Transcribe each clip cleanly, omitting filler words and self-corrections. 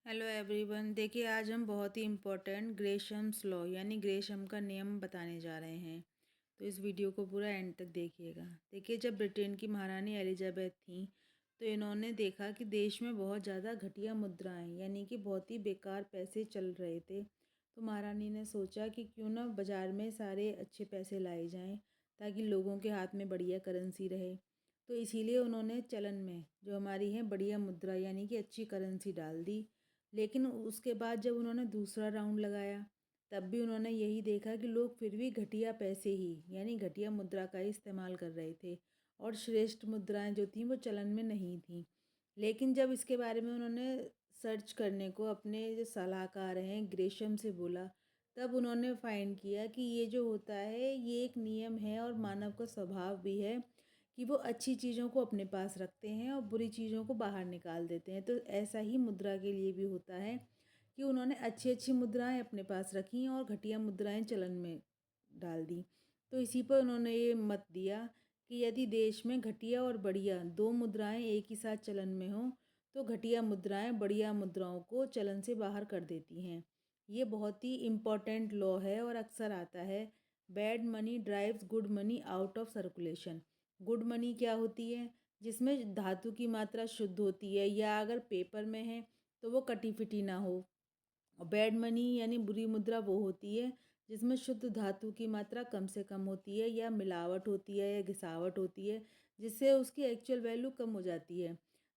Hello everyone. देखिए, आज हम बहुत ही इम्पोर्टेंट ग्रेशम्स लॉ यानी ग्रेशम का नियम बताने जा रहे हैं। तो इस वीडियो को पूरा एंड तक देखिएगा। देखिए, जब ब्रिटेन की महारानी एलिजाबेथ थी तो इन्होंने देखा कि देश में बहुत ज़्यादा घटिया मुद्राएं यानी कि बहुत ही बेकार पैसे चल रहे थे। तो महारानी ने सोचा कि क्यों ना बाज़ार में सारे अच्छे पैसे लाए जाएँ ताकि लोगों के हाथ में बढ़िया करेंसी रहे। तो इसीलिए उन्होंने चलन में जो हमारी है बढ़िया मुद्रा यानी कि अच्छी करेंसी डाल दी। लेकिन उसके बाद जब उन्होंने दूसरा राउंड लगाया तब भी उन्होंने यही देखा कि लोग फिर भी घटिया पैसे ही यानी घटिया मुद्रा का ही इस्तेमाल कर रहे थे और श्रेष्ठ मुद्राएं जो थीं वो चलन में नहीं थीं। लेकिन जब इसके बारे में उन्होंने सर्च करने को अपने जो सलाहकार हैं ग्रेशम से बोला, तब उन्होंने फाइंड किया कि ये जो होता है ये एक नियम है और मानव का स्वभाव भी है कि वो अच्छी चीज़ों को अपने पास रखते हैं और बुरी चीज़ों को बाहर निकाल देते हैं। तो ऐसा ही मुद्रा के लिए भी होता है कि उन्होंने अच्छी अच्छी मुद्राएं अपने पास रखी और घटिया मुद्राएं चलन में डाल दी। तो इसी पर उन्होंने ये मत दिया कि यदि देश में घटिया और बढ़िया दो मुद्राएं एक ही साथ चलन में हों तो घटिया मुद्राएं बढ़िया मुद्राओं को चलन से बाहर कर देती हैं। ये बहुत ही इम्पॉर्टेंट लॉ है और अक्सर आता है, bad money drives good money out of circulation. Good money क्या होती है? जिसमें धातु की मात्रा शुद्ध होती है या अगर पेपर में है तो वो कटी फिटी ना हो। और बैड मनी यानी बुरी मुद्रा वो होती है जिसमें शुद्ध धातु की मात्रा कम से कम होती है या मिलावट होती है या घिसावट होती है जिससे उसकी एक्चुअल वैल्यू कम हो जाती है।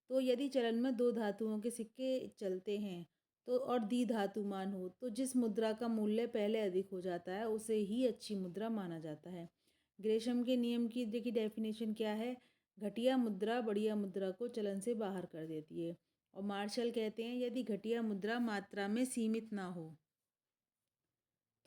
तो यदि चलन में दो धातुओं के सिक्के चलते हैं तो और द्विधातुमान हो तो जिस मुद्रा का मूल्य पहले अधिक हो जाता है उसे ही अच्छी मुद्रा माना जाता है। ग्रेशम के नियम की देखिए डेफिनेशन क्या है? घटिया मुद्रा बढ़िया मुद्रा को चलन से बाहर कर देती है। और मार्शल कहते हैं यदि घटिया मुद्रा मात्रा में सीमित ना हो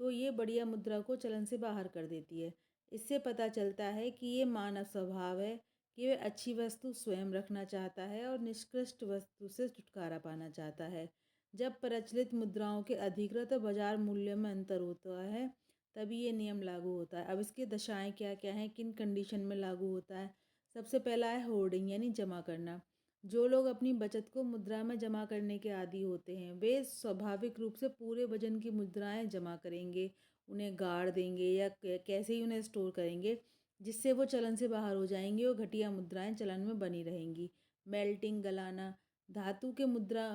तो ये बढ़िया मुद्रा को चलन से बाहर कर देती है। इससे पता चलता है कि ये मानव स्वभाव है कि वह अच्छी वस्तु स्वयं रखना चाहता है और निष्कृष्ट वस्तु से छुटकारा पाना चाहता है। जब प्रचलित मुद्राओं के अधिकृत बाजार मूल्य में अंतर होता है तभी ये नियम लागू होता है। अब इसकी दशाएं क्या क्या हैं, किन कंडीशन में लागू होता है? सबसे पहला है होर्डिंग यानी जमा करना। जो लोग अपनी बचत को मुद्रा में जमा करने के आदी होते हैं वे स्वाभाविक रूप से पूरे वजन की मुद्राएं जमा करेंगे, उन्हें गाड़ देंगे या कैसे ही उन्हें स्टोर करेंगे जिससे वो चलन से बाहर हो जाएंगी और घटिया मुद्राएं चलन में बनी रहेंगी। मेल्टिंग गलाना, धातु के मुद्रा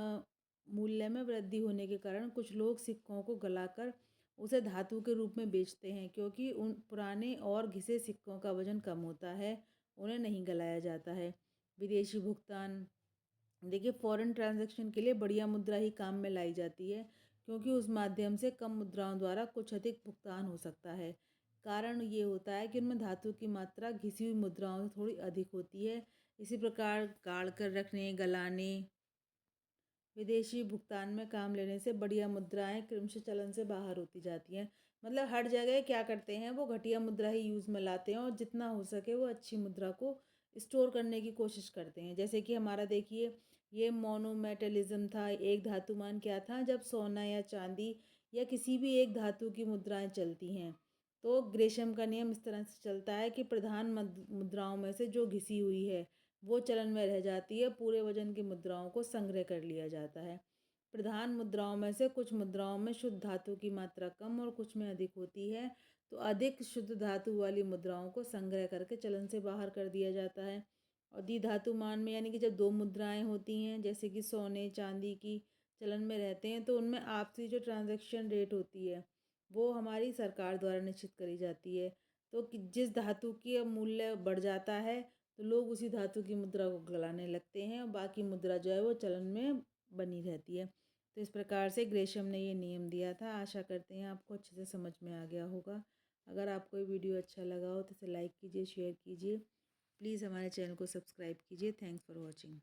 मूल्य में वृद्धि होने के कारण कुछ लोग सिक्कों को गलाकर उसे धातु के रूप में बेचते हैं क्योंकि उन पुराने और घिसे सिक्कों का वजन कम होता है, उन्हें नहीं गलाया जाता है। विदेशी भुगतान, देखिए फॉरेन ट्रांजैक्शन के लिए बढ़िया मुद्रा ही काम में लाई जाती है क्योंकि उस माध्यम से कम मुद्राओं द्वारा कुछ अधिक भुगतान हो सकता है। कारण ये होता है कि उनमें धातु की मात्रा घिसी हुई मुद्राओं से थोड़ी अधिक होती है। इसी प्रकार गाड़ कर रखने, गलाने, विदेशी भुगतान में काम लेने से बढ़िया मुद्राएं क्रमशः चलन से बाहर होती जाती हैं। मतलब हर जगह क्या करते हैं, वो घटिया मुद्रा ही यूज़ में लाते हैं और जितना हो सके वो अच्छी मुद्रा को स्टोर करने की कोशिश करते हैं। जैसे कि हमारा देखिए ये मोनोमेटलिज्म था। एक धातुमान क्या था? जब सोना या चांदी या किसी भी एक धातु की मुद्राएं चलती हैं तो ग्रेशम का नियम इस तरह से चलता है कि प्रधान मुद्राओं में से जो घिसी हुई है वो चलन में रह जाती है, पूरे वजन की मुद्राओं को संग्रह कर लिया जाता है। प्रधान मुद्राओं में से कुछ मुद्राओं में शुद्ध धातु की मात्रा कम और कुछ में अधिक होती है, तो अधिक शुद्ध धातु वाली मुद्राओं को संग्रह करके चलन से बाहर कर दिया जाता है। और द्विधातु मान में यानी कि जब दो मुद्राएं होती हैं जैसे कि सोने चांदी की चलन में रहते हैं तो उनमें आपसी जो ट्रांजैक्शन रेट होती है वो हमारी सरकार द्वारा निश्चित करी जाती है। तो जिस धातु की मूल्य बढ़ जाता है तो लोग उसी धातु की मुद्रा को गलाने लगते हैं और बाकी मुद्रा जो है वो चलन में बनी रहती है। तो इस प्रकार से ग्रेशम ने ये नियम दिया था। आशा करते हैं आपको अच्छे से समझ में आ गया होगा। अगर आपको ये वीडियो अच्छा लगा हो तो इसे लाइक कीजिए, शेयर कीजिए। प्लीज़ हमारे चैनल को सब्सक्राइब कीजिए। Thanks for watching.